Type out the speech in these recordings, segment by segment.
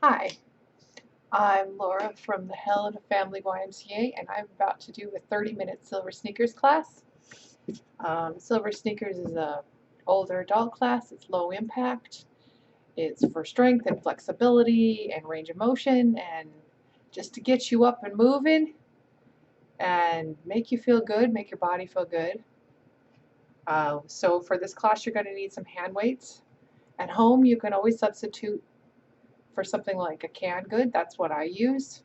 Hi, I'm Laura from the Helena Family YMCA, and I'm about to do a 30-minute Silver Sneakers class. Silver Sneakers is a older adult class. It's low impact. It's for strength and flexibility and range of motion, and just to get you up and moving and make you feel good, make your body feel good. So for this class, you're going to need some hand weights. At home, you can always substitute for something like a canned good. That's what I use.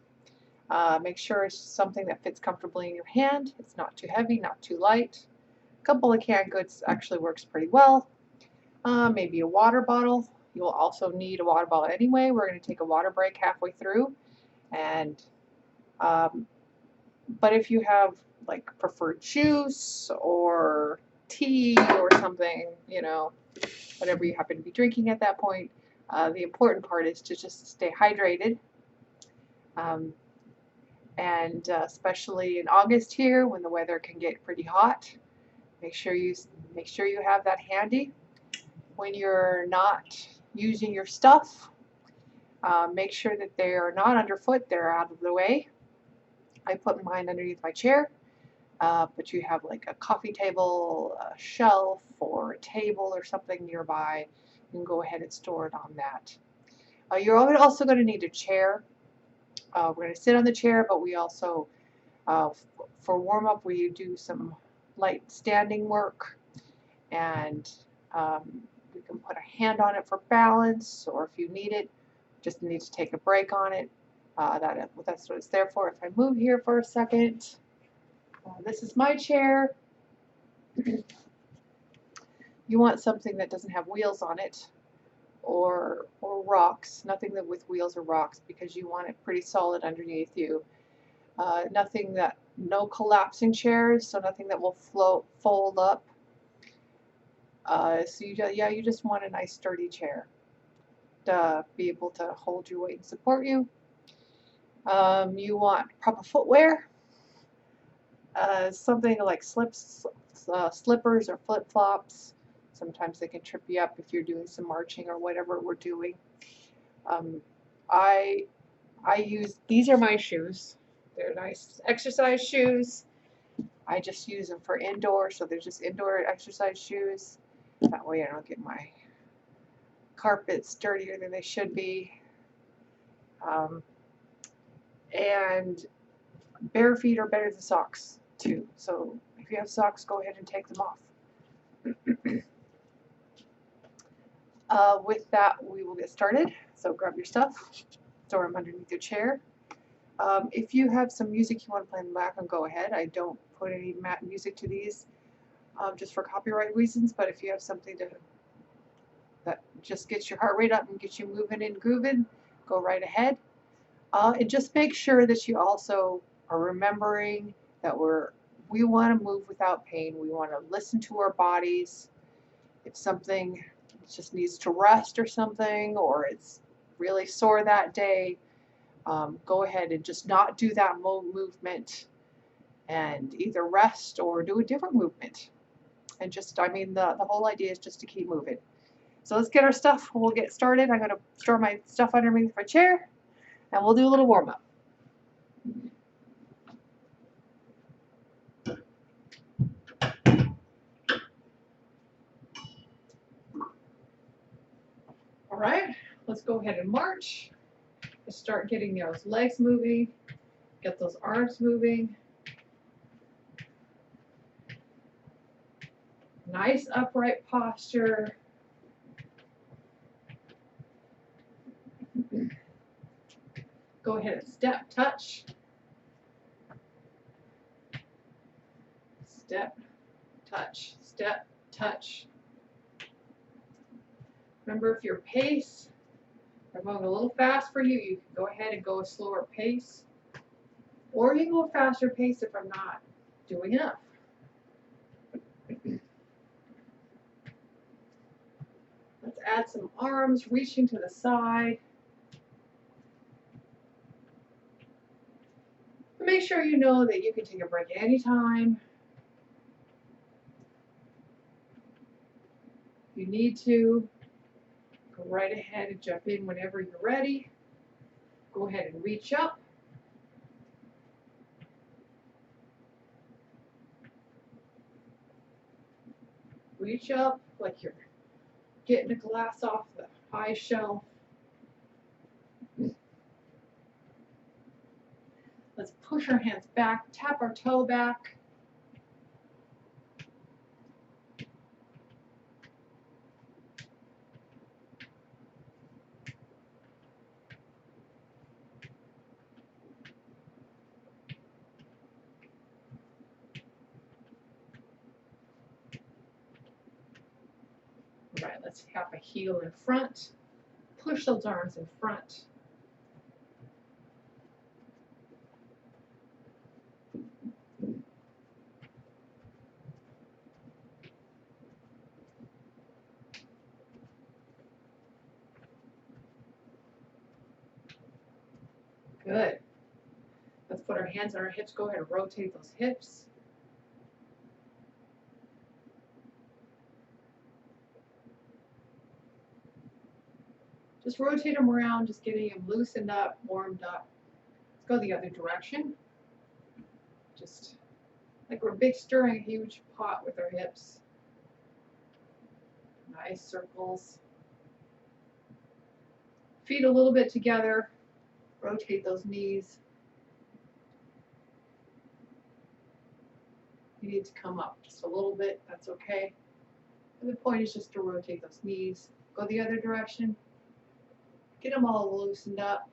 Make sure it's something that fits comfortably in your hand. It's not too heavy, not too light. A couple of canned goods actually works pretty well. Maybe a water bottle. You'll also need a water bottle anyway. We're going to take a water break halfway through. And but if you have like preferred juice or tea or something, whatever you happen to be drinking at that point, the important part is to just stay hydrated. And especially in August here when the weather can get pretty hot, make sure you have that handy. When you're not using your stuff, make sure that they are not underfoot, they're out of the way. I put mine underneath my chair, but you have like a coffee table, a shelf, or a table or something nearby, you can go ahead and store it on that. You're also going to need a chair. We're going to sit on the chair, but we also, for warm-up, we do some light standing work, and we can put a hand on it for balance, or if you need it, just need to take a break on it. That's what it's there for. If I move here for a second, this is my chair. You want something that doesn't have wheels on it, or rocks, nothing that with wheels or rocks, because you want it pretty solid underneath you. No collapsing chairs, so nothing that will fold up. So you just want a nice sturdy chair to be able to hold your weight and support you. You want proper footwear, something like slippers or flip-flops. Sometimes they can trip you up if you're doing some marching or whatever we're doing. These are my shoes. They're nice exercise shoes. I just use them for indoor, so they're just indoor exercise shoes. That way I don't get my carpets dirtier than they should be. And bare feet are better than socks too. So if you have socks, go ahead and take them off. With that, we will get started. So grab your stuff, store them underneath your chair. If you have some music you want to play in the background, go ahead. I don't put any music to these just for copyright reasons, but if you have something that just gets your heart rate up and gets you moving and grooving, go right ahead. And just make sure that you also are remembering that we want to move without pain. We want to listen to our bodies. If something just needs to rest or something, or it's really sore that day, go ahead and just not do that movement and either rest or do a different movement. And the whole idea is just to keep moving. So let's get our stuff. We'll get started. I'm going to store my stuff underneath my chair, and we'll do a little warm-up. All right, let's go ahead and march. Let's start getting those legs moving, get those arms moving. Nice upright posture. Go ahead and step, touch. Step, touch, step, touch. Remember, if your pace are going a little fast for you, you can go ahead and go a slower pace. Or you can go a faster pace if I'm not doing enough. Let's add some arms reaching to the side. Make sure you know that you can take a break at any time. If you need to, go right ahead and jump in whenever you're ready. Go ahead and reach up. Reach up like you're getting a glass off the high shelf. Let's push our hands back, tap our toe back. All right, let's tap a heel in front. Push those arms in front. Good. Let's put our hands on our hips. Go ahead and rotate those hips. Just rotate them around, just getting them loosened up, warmed up. Let's go the other direction. Just like we're big stirring a huge pot with our hips. Nice circles. Feet a little bit together. Rotate those knees. You need to come up just a little bit, that's okay. And the point is just to rotate those knees. Go the other direction. Get them all loosened up.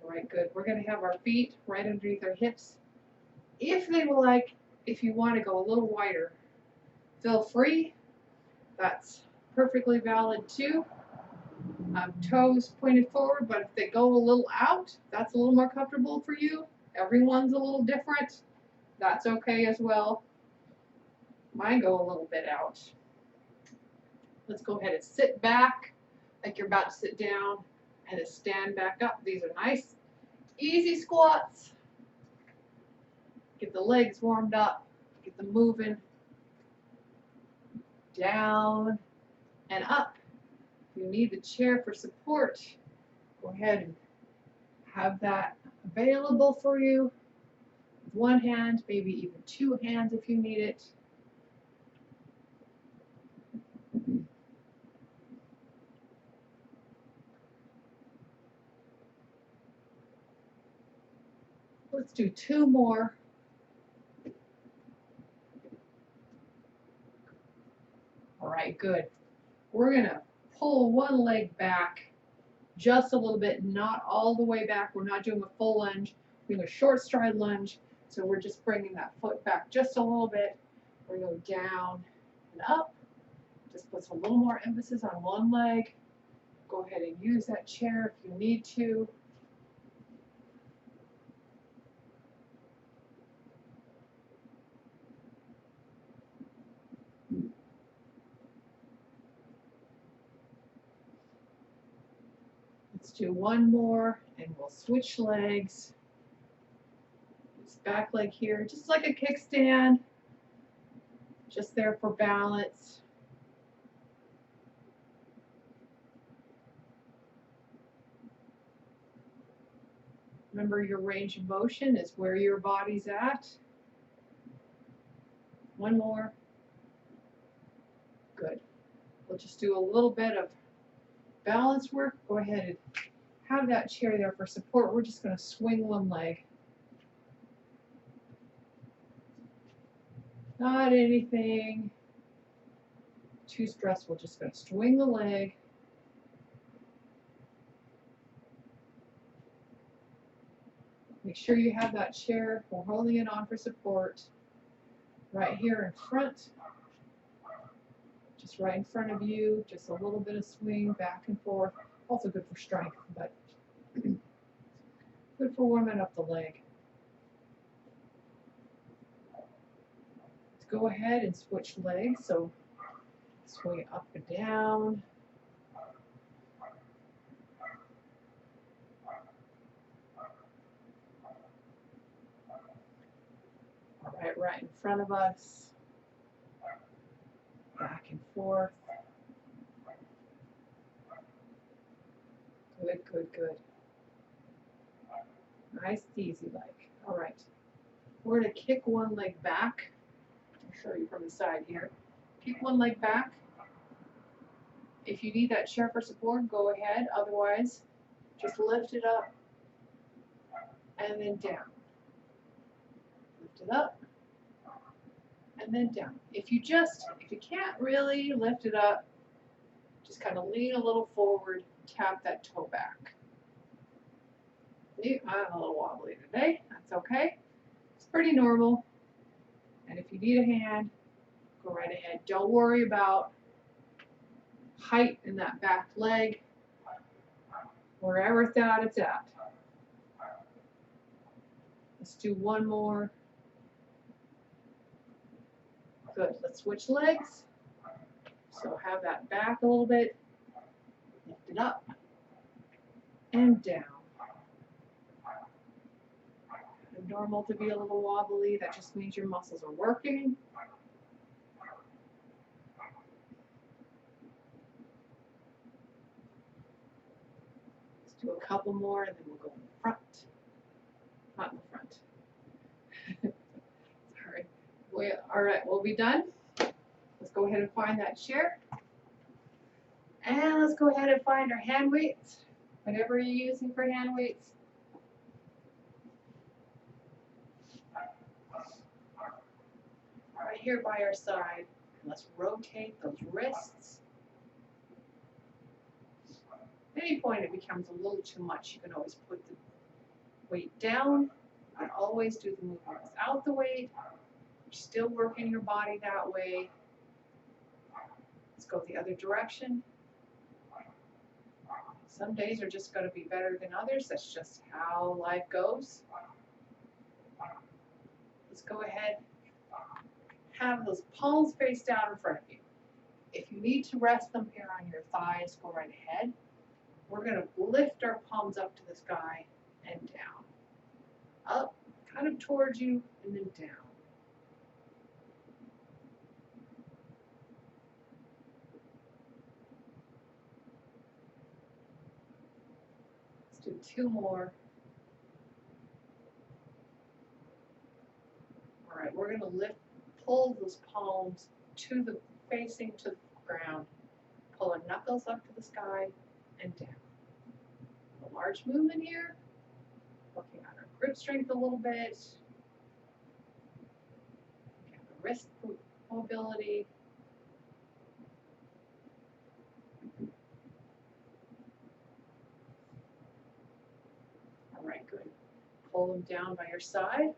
All right, good. We're going to have our feet right underneath our hips. If you want to go a little wider, feel free. That's perfectly valid too. Toes pointed forward, but if they go a little out, that's a little more comfortable for you. Everyone's a little different. That's okay as well. Mine go a little bit out. Let's go ahead and sit back like you're about to sit down and then stand back up. These are nice, easy squats. Get the legs warmed up, get them moving. Down and up. If you need the chair for support, go ahead and have that available for you. With one hand, maybe even two hands if you need it. Let's do two more. All right, good. We're going to pull one leg back just a little bit, not all the way back. We're not doing a full lunge. We're doing a short stride lunge. So we're just bringing that foot back just a little bit. We're going to go down and up. Just puts a little more emphasis on one leg. Go ahead and use that chair if you need to. Let's do one more and we'll switch legs. This back leg here, just like a kickstand. Just there for balance. Remember, your range of motion is where your body's at. One more. Good. We'll just do a little bit of balance work. Go ahead and have that chair there for support. We're just going to swing one leg. Not anything too stressful. Just going to swing the leg. Make sure you have that chair. We're holding it on for support. Right here in front. Just right in front of you. Just a little bit of swing back and forth. Also good for strength, but good for warming up the leg. Let's go ahead and switch legs. So swing it up and down. All right, right in front of us. Back and forth. Good, good, good. Nice, easy like. All right. We're going to kick one leg back. I'll show you from the side here. Kick one leg back. If you need that chair for support, go ahead. Otherwise, just lift it up and then down. Lift it up and then down. If you can't really lift it up, just kind of lean a little forward, tap that toe back. See, I'm a little wobbly today. That's okay. It's pretty normal. And if you need a hand, go right ahead. Don't worry about height in that back leg. Wherever it's at, it's at. Let's do one more. Good. Let's switch legs. So have that back a little bit. Lift it up and down. Normal to be a little wobbly. That just means your muscles are working. Let's do a couple more and then we'll go in the front. Not in the front. Sorry. All right, we'll be done. Let's go ahead and find that chair. And let's go ahead and find our hand weights. Whatever you're using for hand weights. Right here by our side. Let's rotate those wrists. At any point it becomes a little too much, you can always put the weight down and always do the movement without the weight. You're still working your body that way. Let's go the other direction. Some days are just going to be better than others. That's just how life goes. Let's go ahead. Have those palms face down in front of you. If you need to rest them here on your thighs, go right ahead. We're going to lift our palms up to the sky and down. Up, kind of towards you, and then down. Let's do two more. All right, we're going to pull those palms facing to the ground. Pull our knuckles up to the sky and down. A large movement here. Working on our grip strength a little bit. The wrist mobility. All right, good. Pull them down by your side.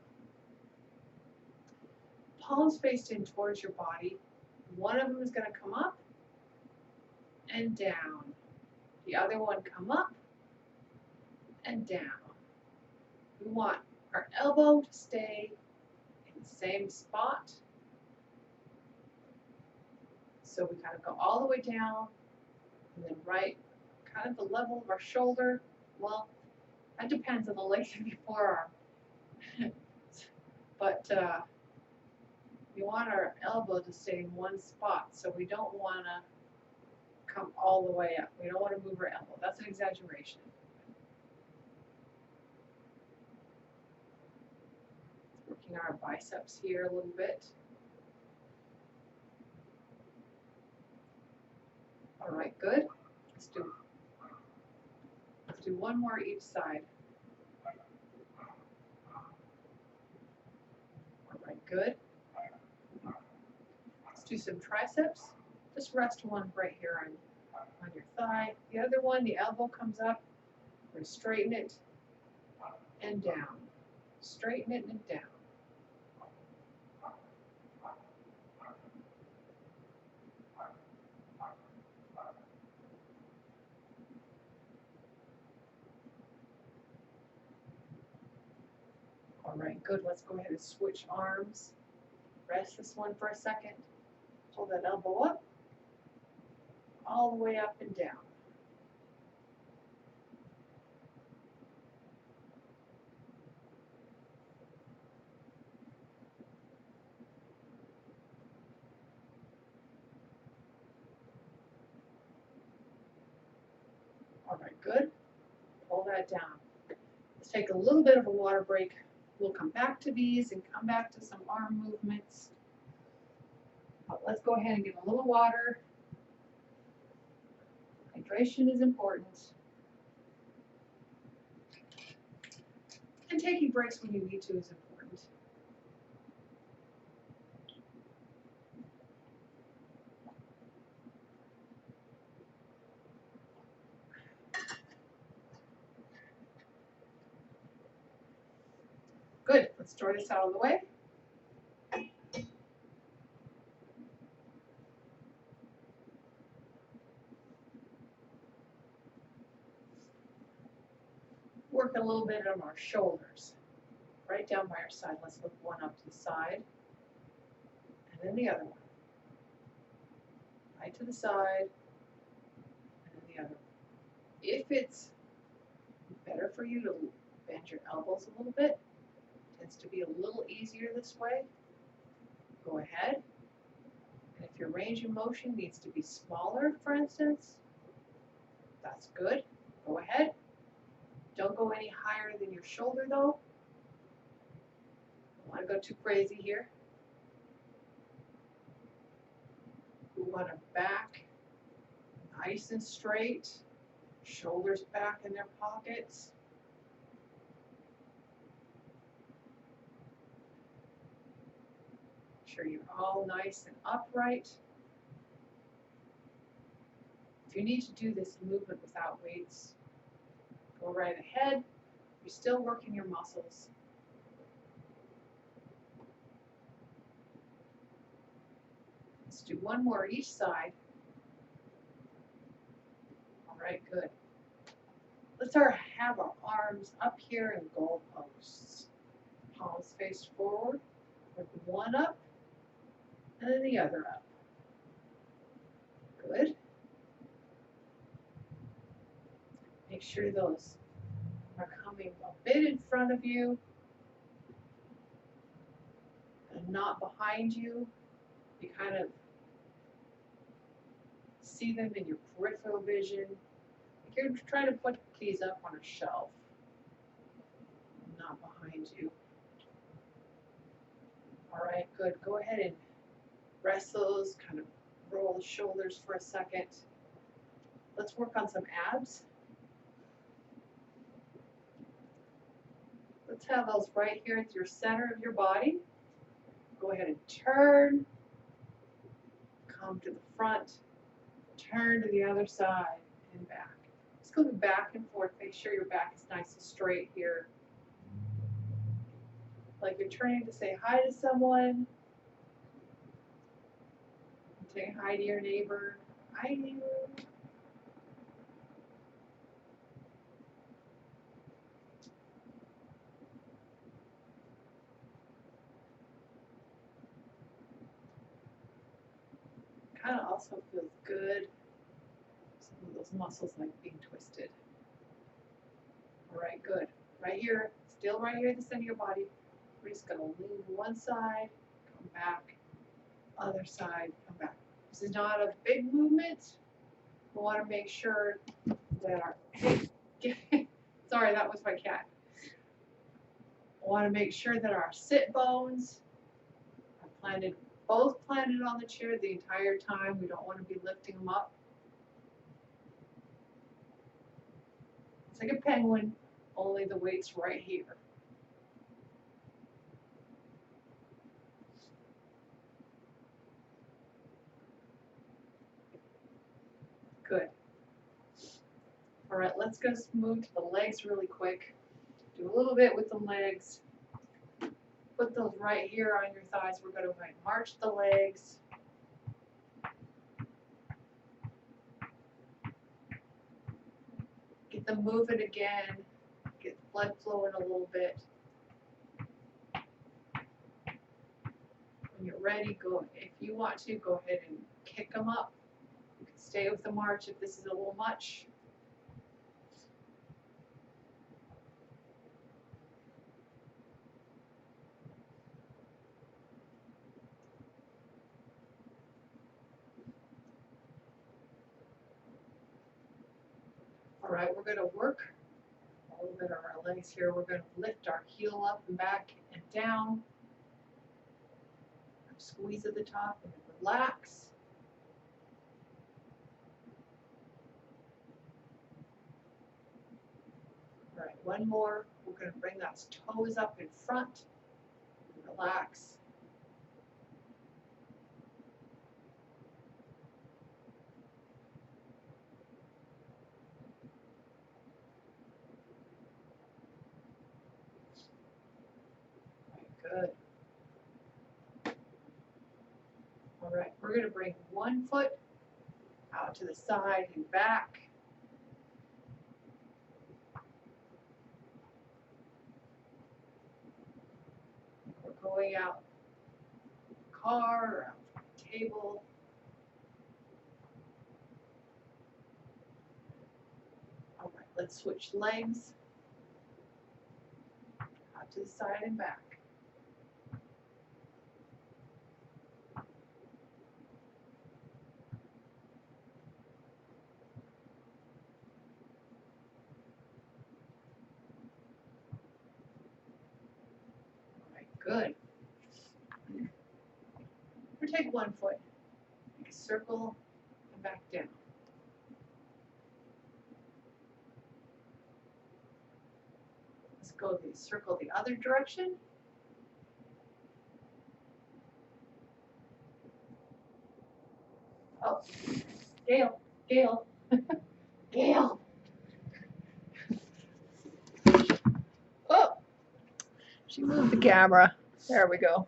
Palms faced in towards your body. One of them is going to come up and down. The other one come up and down. We want our elbow to stay in the same spot. So we kind of go all the way down and then right kind of the level of our shoulder. Well, that depends on the length of your forearm. But we want our elbow to stay in one spot, so we don't want to come all the way up. We don't want to move our elbow. That's an exaggeration. Working our biceps here a little bit. All right, good. Let's do one more each side. All right, good. Let's do some triceps. Just rest one right here on your thigh. The other one, the elbow comes up. We're going to straighten it and down. Straighten it and down. All right, good. Let's go ahead and switch arms. Rest this one for a second. Pull that elbow up, all the way up and down. All right, good. that down. Let's take a little bit of a water break. We'll come back to these and come back to some arm movements. But let's go ahead and get a little water. Hydration is important. And taking breaks when you need to is important. Good, let's store this out of the way. Work a little bit on our shoulders. Right down by our side, let's lift one up to the side. And then the other one. Right to the side, and then the other one. If it's better for you to bend your elbows a little bit, it tends to be a little easier this way, go ahead. And if your range of motion needs to be smaller, for instance, that's good, go ahead. Don't go any higher than your shoulder though. Don't want to go too crazy here. We want our back nice and straight, shoulders back in their pockets. Make sure you're all nice and upright. If you need to do this movement without weights, go right ahead. You're still working your muscles. Let's do one more each side. All right, good. Let's have our arms up here in goal posts. Palms face forward. With one up and then the other up. Good. Make sure those are coming a bit in front of you and not behind you. You kind of see them in your peripheral vision. Like you're trying to put these up on a shelf, not behind you. All right, good. Go ahead and rest those, kind of roll the shoulders for a second. Let's work on some abs. Let's have those right here at your center of your body. Go ahead and turn, come to the front, turn to the other side and back. Just go back and forth. Make sure your back is nice and straight here. Like you're turning to say hi to someone. Saying hi to your neighbor. Hi, neighbor. Kind of also feels good. Some of those muscles like being twisted. All right, good. Right here, still right here at the center of your body. We're just going to lean one side, come back, other side, come back. This is not a big movement. We want to make sure that our, sorry, that was my cat. We want to make sure that our sit bones are both planted on the chair the entire time. We don't want to be lifting them up. It's like a penguin, only the weight's right here. Good. All right, let's go move to the legs really quick. Do a little bit with the legs. Put those right here on your thighs. We're going to march the legs. Get them moving again. Get the blood flowing a little bit. When you're ready, go. If you want to, go ahead and kick them up. You can stay with the march if this is a little much. All right, we're going to work little bit of our legs here. We're going to lift our heel up and back and down. Squeeze at the top and then relax. All right, one more. We're going to bring those toes up in front. Relax. Good. All right, we're going to bring one foot out to the side and back. We're going out the car or out the table. All right, let's switch legs. Out to the side and back. Good. Or take one foot, make a circle, and back down. Let's go the circle the other direction. Oh, Gail, Gail, Gail. Oh, she moved the camera. There we go.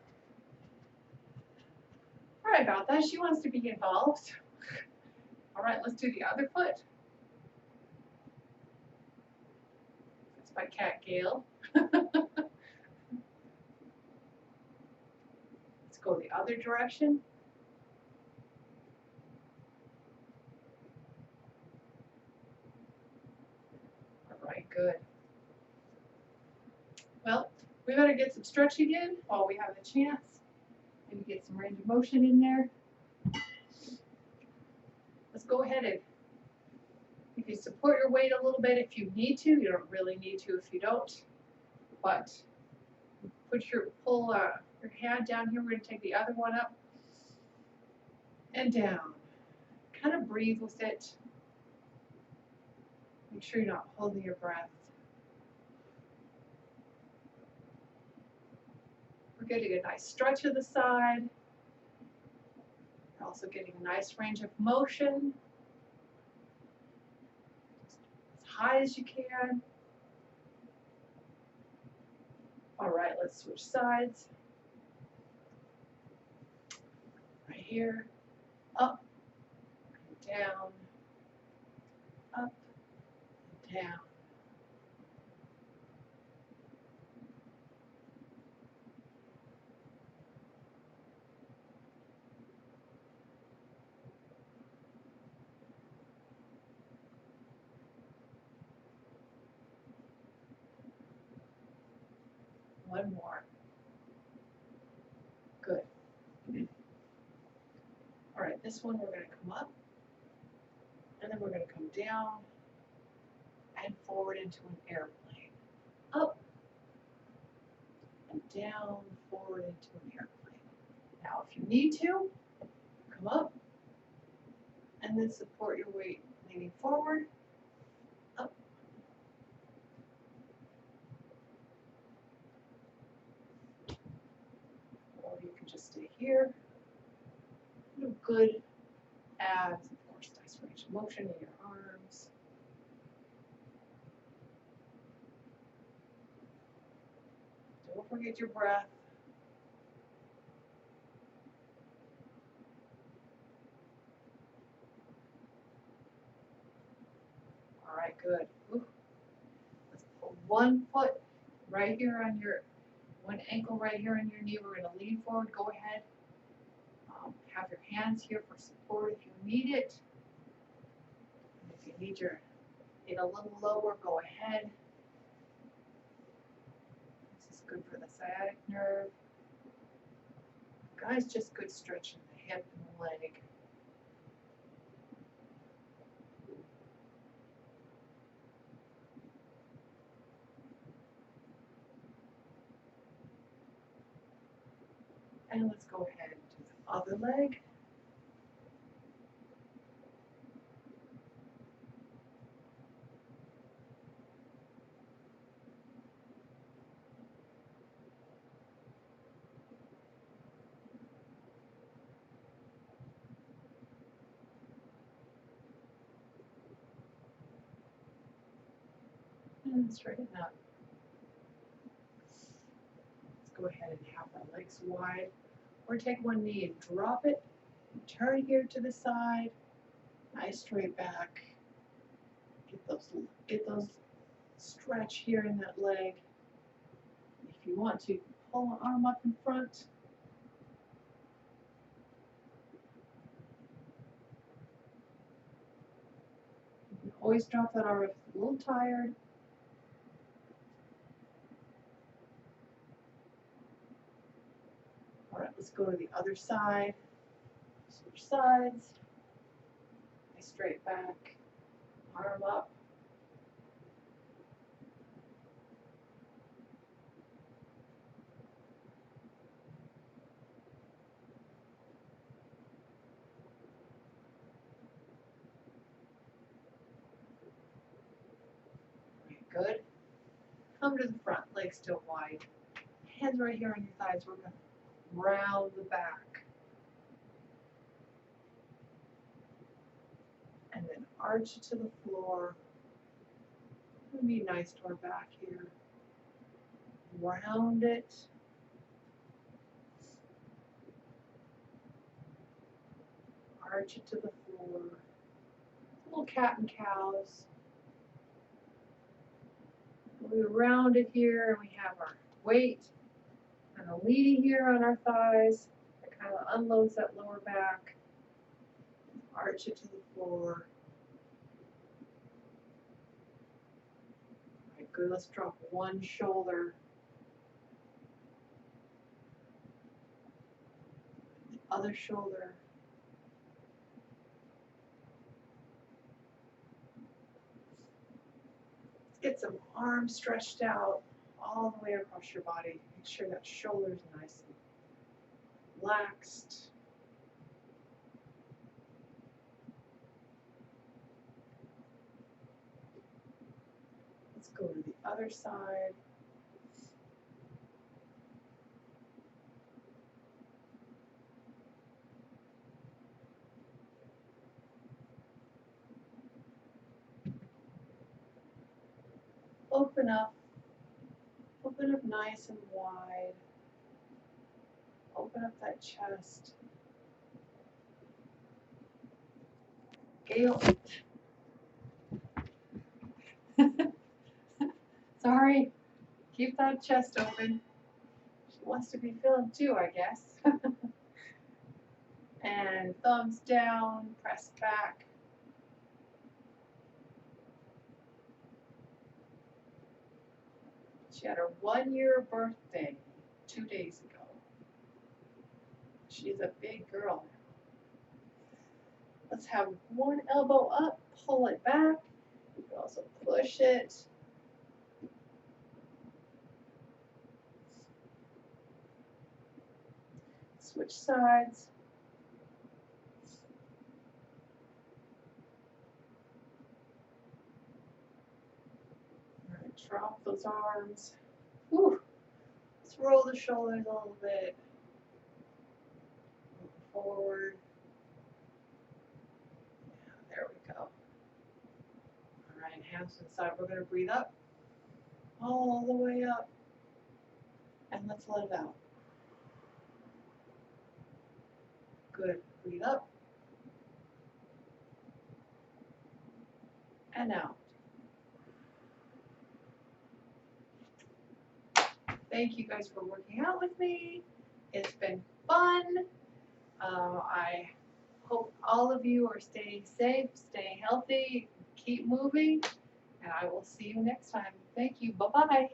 Sorry about that. She wants to be involved. All right, let's do the other foot. That's my cat, Gail. Let's go the other direction. All right, good. Well, we better get some stretching in while we have a chance. Maybe get some range of motion in there. Let's go ahead and you can support your weight a little bit if you need to. You don't really need to if you don't. But pull your hand down here. We're going to take the other one up and down. Kind of breathe with it. Make sure you're not holding your breath. We're getting a nice stretch of the side. We're also getting a nice range of motion. As high as you can. All right, let's switch sides. Right here, up, down, up, down. One more. Good. All right, this one we're going to come up, and then we're going to come down and forward into an airplane. Up and down, forward into an airplane. Now, if you need to, come up and then support your weight leaning forward, up. Or you can just stay here. Good abs, of course, nice range of motion in your arms. Don't forget your breath. All right, good. Ooh. Let's put one foot right here on one ankle right here on your knee. We're going to lean forward. Go ahead. Have your hands here for support if you need it. And if you need it a little lower, go ahead. This is good for the sciatic nerve. Guys, just good stretching the hip and the leg. And let's go ahead to the other leg. And straighten up. Let's go ahead and have our legs wide. Or take one knee and drop it. And turn here to the side. Nice straight back. Get those stretch here in that leg. If you want to, pull an arm up in front. You can always drop that arm if it's a little tired. All right, let's go to the other side. Switch sides. Nice straight back. Arm up. Good. Come to the front, legs still wide. Hands right here on your thighs. We're going to round the back. And then arch it to the floor. Be nice to our back here. Round it. Arch it to the floor. Little cat and cows. We round it here and we have our weight and a leading here on our thighs. That kind of unloads that lower back. Arch it to the floor. All right, good. Let's drop one shoulder. The other shoulder. Get some arms stretched out all the way across your body. Make sure that shoulder is nice and relaxed. Let's go to the other side. Open up nice and wide. Open up that chest. Gail. Sorry, keep that chest open. She wants to be filmed too, I guess. And thumbs down, press back. She had her 1-year birthday 2 days ago. She's a big girl now. Let's have one elbow up, pull it back. You can also push it. Switch sides. All right, drop those arms. Whew. Let's roll the shoulders a little bit. Move forward. Yeah, there we go. All right, hands to the side. We're going to breathe up. All the way up. And let's let it out. Good. Breathe up. And out. Thank you guys for working out with me. It's been fun. I hope all of you are staying safe, staying healthy, keep moving, and I will see you next time. Thank you. Bye-bye.